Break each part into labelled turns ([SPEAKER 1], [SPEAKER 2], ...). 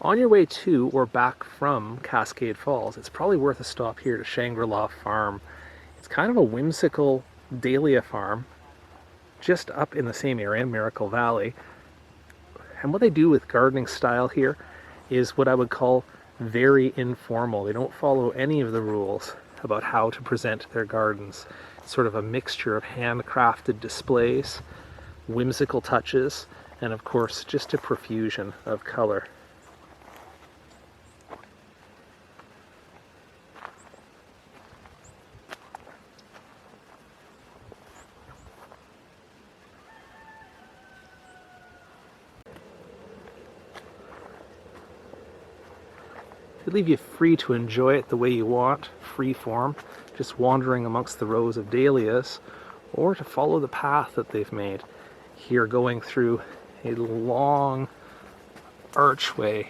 [SPEAKER 1] On your way to or back from Cascade Falls, it's probably worth a stop here to Shangrila Farm. It's kind of a whimsical dahlia farm, just up in the same area, Miracle Valley. And what they do with gardening style here is what I would call very informal. They don't follow any of the rules about how to present their gardens. It's sort of a mixture of handcrafted displays, whimsical touches, and of course just a profusion of color. They leave you free to enjoy it the way you want, free form, just wandering amongst the rows of dahlias, or to follow the path that they've made. Here going through a long archway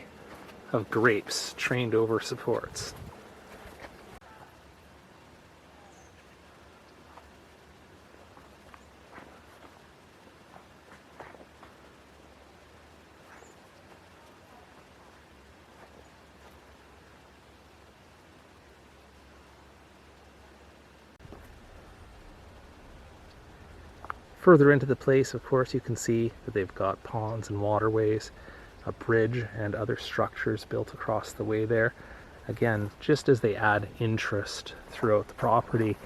[SPEAKER 1] of grapes trained over supports. Further into the place, of course, you can see that they've got ponds and waterways, a bridge and other structures built across the way there. Again, just as they add interest throughout the property.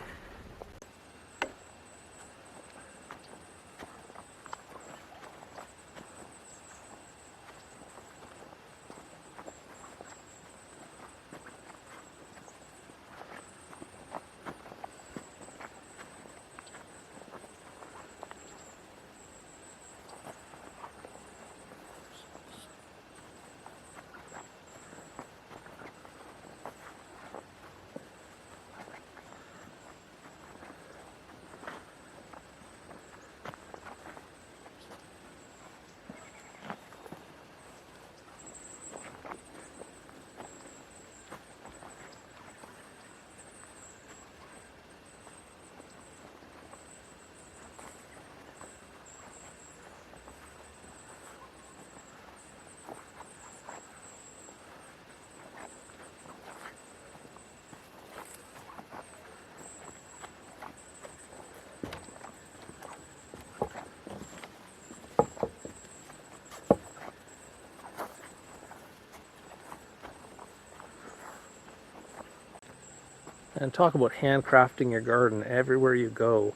[SPEAKER 1] And talk about handcrafting your garden. Everywhere you go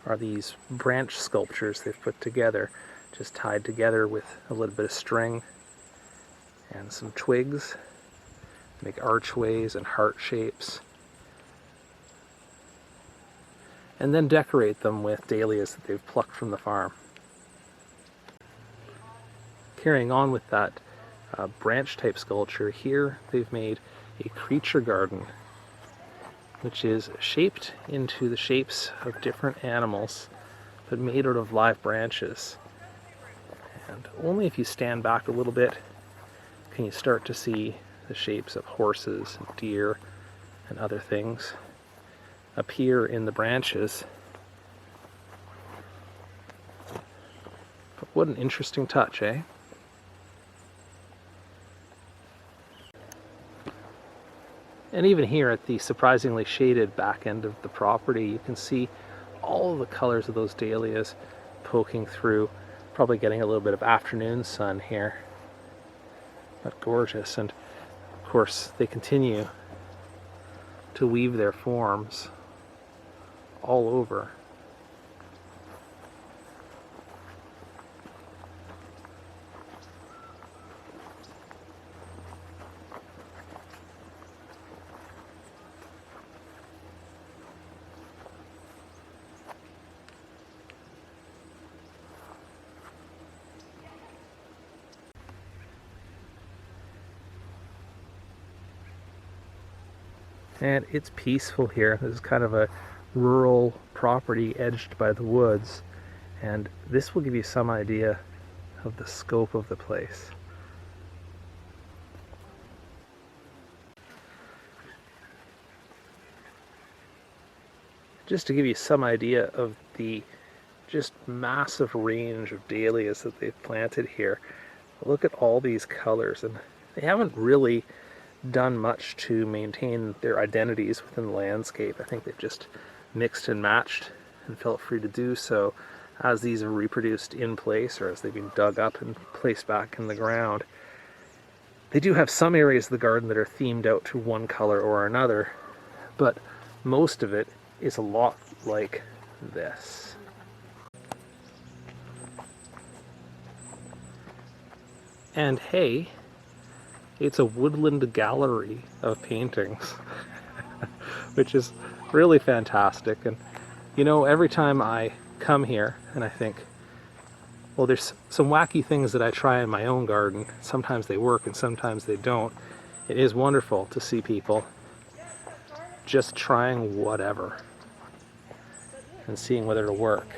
[SPEAKER 1] are these branch sculptures they've put together, just tied together with a little bit of string and some twigs. Make archways and heart shapes. And then decorate them with dahlias that they've plucked from the farm. Carrying on with that branch type sculpture, here they've made a creature garden, which is shaped into the shapes of different animals, but made out of live branches. And only if you stand back a little bit can you start to see the shapes of horses and deer and other things appear in the branches. But what an interesting touch, eh? And even here at the surprisingly shaded back end of the property, you can see all of the colors of those dahlias poking through. Probably getting a little bit of afternoon sun here, but gorgeous. And of course they continue to weave their forms all over. And it's peaceful here. This is kind of a rural property edged by the woods, and this will give you some idea of the scope of the place. Just to give you some idea of the just massive range of dahlias that they've planted here. Look at all these colors, and They haven't really done much to maintain their identities within the landscape. I think they've just mixed and matched and felt free to do so as these are reproduced in place or as they've been dug up and placed back in the ground. They do have some areas of the garden that are themed out to one color or another, but most of it is a lot like this. And hey, it's a woodland gallery of paintings, which is really fantastic. And you know, every time I come here and I think, well, there's some wacky things that I try in my own garden. Sometimes they work and sometimes they don't. It is wonderful to see people just trying whatever and seeing whether it'll work.